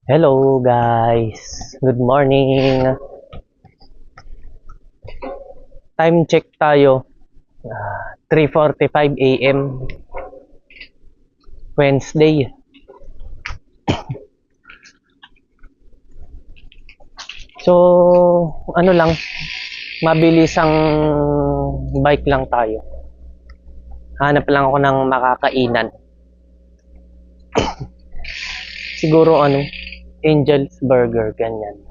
Hello guys, good morning. Time check tayo. 3:45 AM Wednesday. So, ano lang, mabilisang bike lang tayo. Hanap lang ako ng makakainan. Siguro Angel's Burger, ganyan.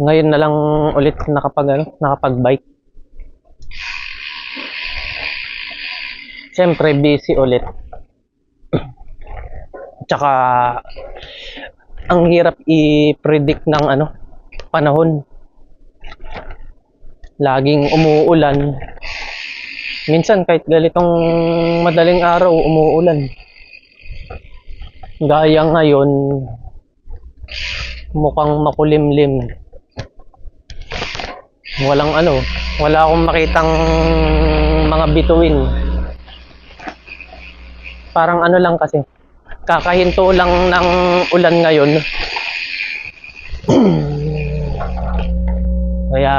Ngayon na lang ulit nakapag-bike. Siyempre busy ulit. Tsaka ang hirap i-predict ng panahon. Laging umuulan. Minsan kahit galitong madaling araw umuulan. Gaya ngayon, mukhang makulimlim. Wala akong makitang mga bituin. Parang lang kasi, kakahinto lang ng ulan ngayon. Kaya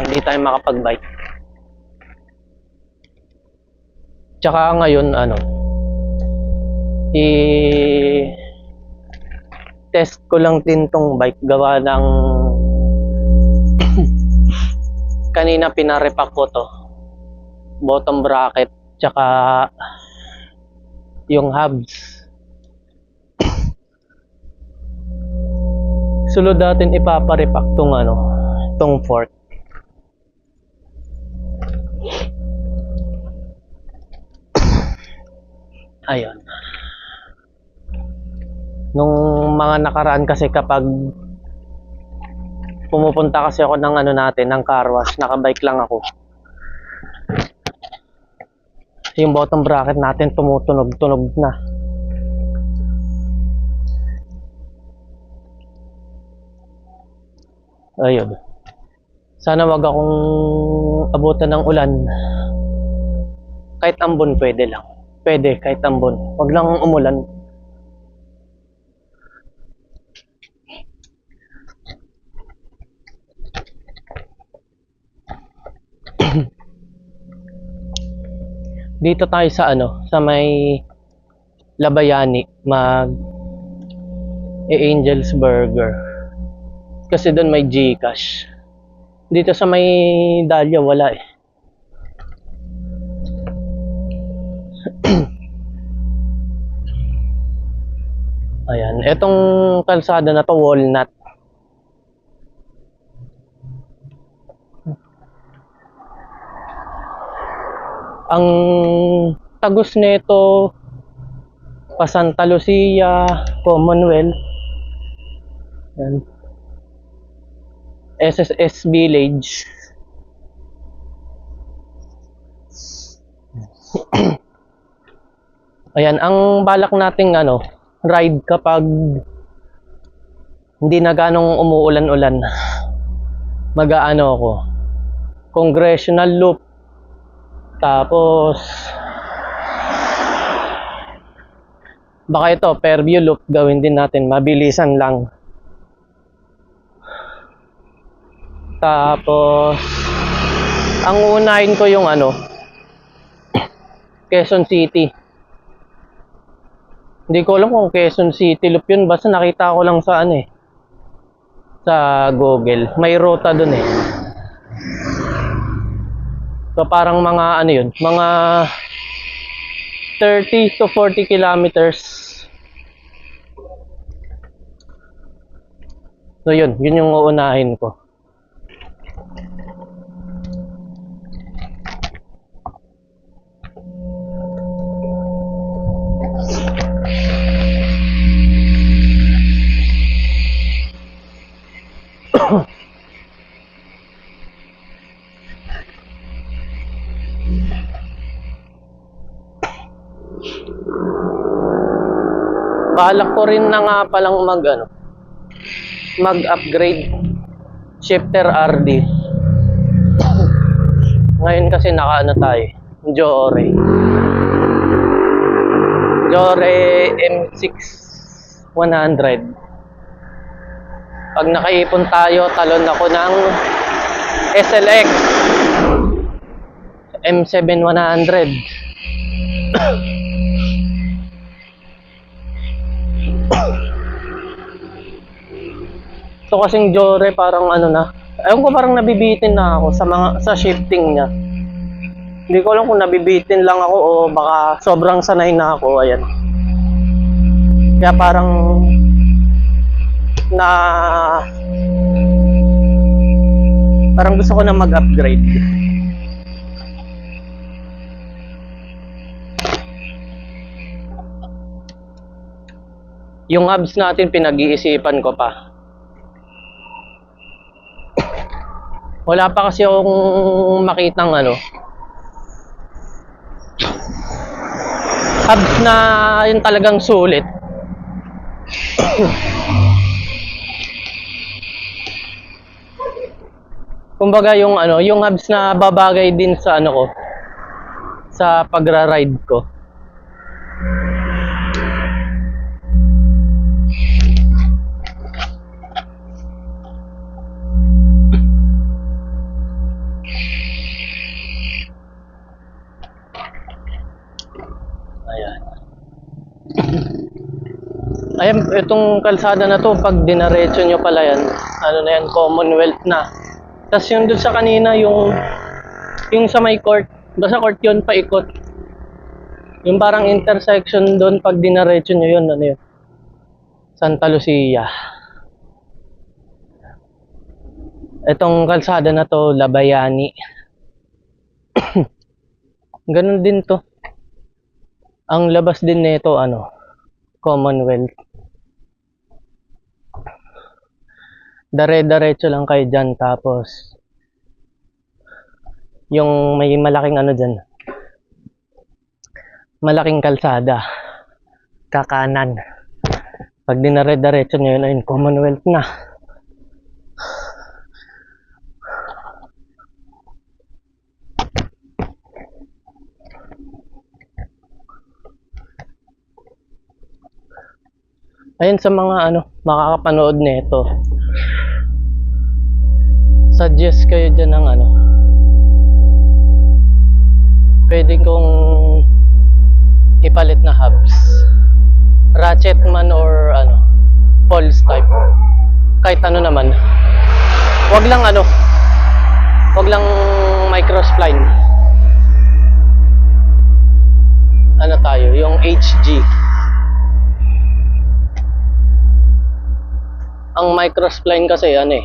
hindi tayo makapag-bike. Tsaka ngayon test ko lang din tong bike gawa ng kanina pinarepack ko to. Bottom bracket tsaka yung hubs. Sulod natin ipaparepack tong fork. Ayun. Nung mga nakaraan kasi kapag pumupunta kasi ako ng ng car wash, nakabike lang ako. Yung bottom bracket natin tumutunog-tunog na. Ayun. Sana wag akong abutan ng ulan. Kahit ambon pwede lang. Pwede kahit ambon. Wag lang umulan. Dito tayo sa sa may Labayani Angel's Burger. Kasi doon may GCash. Dito sa may Dahlia wala eh. Ayan, etong kalsada na to Walnut. Ang tagos nito pa Santa Lucia, Commonwealth. Ayan. SSS Village. Ayan, ang balak nating ride kapag hindi na ganong umuulan-ulan. Mag-aano ako. Congressional Loop. Tapos baka ito, Fairview Loop gawin din natin. Mabilisan lang. Tapos ang unahin ko yung Quezon City. Hindi ko alam kung Quezon City Loop yun. Basta nakita ko lang sa sa Google. May ruta dun eh. So parang mga yun, mga 30 to 40 kilometers. So yun yung uunahin ko. Balak ko rin na nga palang mag-upgrade shifter RD. Ngayon kasi naka ano tayo, Jore M6 100. Pag nakaipon tayo, talon ako ng SLX M7 100. So kasing Jore parang ano na, ayun ko, parang nabibitin na ako sa shifting niya. Hindi ko alam kung nabibitin lang ako o baka sobrang sanay na ako. Ayan. Kaya parang parang gusto ko na mag-upgrade. Yung hubs natin pinag-iisipan ko pa. Wala pa kasi akong makitang ano, hubs na yun talagang sulit. Kumbaga yung ano, yung hubs na babagay din sa ano ko, sa pagra-ride ko. Ayan. Ayan, itong kalsada na to, pag dinaretso nyo pala yan, ano na yan, Commonwealth na. Tapos yung dun sa kanina, yung sa may court, basta court yun, paikot. Yung parang intersection doon, pag dinaretso nyo yun, ano yun, Santa Lucia. Itong kalsada na to, Labayani. Ganun din to. Ang labas din nito ano, Commonwealth. Dare-diretso lang kayo dyan, tapos yung may malaking ano dyan, malaking kalsada, kakanan. Pag dinare-diretso nyo yun, ayun, Commonwealth na. Ayun, sa mga ano, makakapanood nito, suggest kayo dyan ng ano, pwede kong ipalit na hubs, ratchet man or ano, pulse type, kahit ano naman. Wag lang ano, wag lang microspline. Ano tayo, yung HG. Ang microspline kasi ano eh,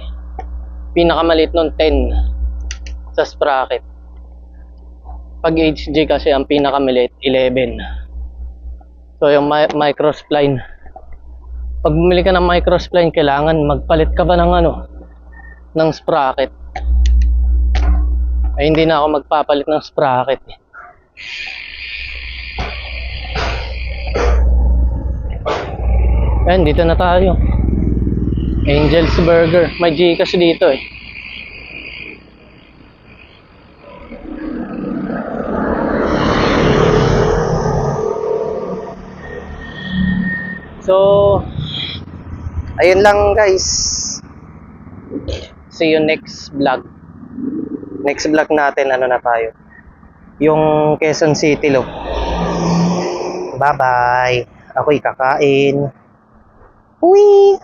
pinakamaliit nun 10 sa sprocket. Pag HG kasi ang pinakamaliit 11. So yung microspline, pag bumili ka ng microspline, kailangan magpalit ka ba ng ano, ng sprocket. Ay hindi na ako magpapalit ng sprocket eh. Ayan, dito na tayo. Angel's Burger. May Gcash dito eh. So, ayun lang guys. See you next vlog. Next vlog natin, ano na tayo, yung Quezon City loop. Bye bye. Ako'y kakain. Uwi!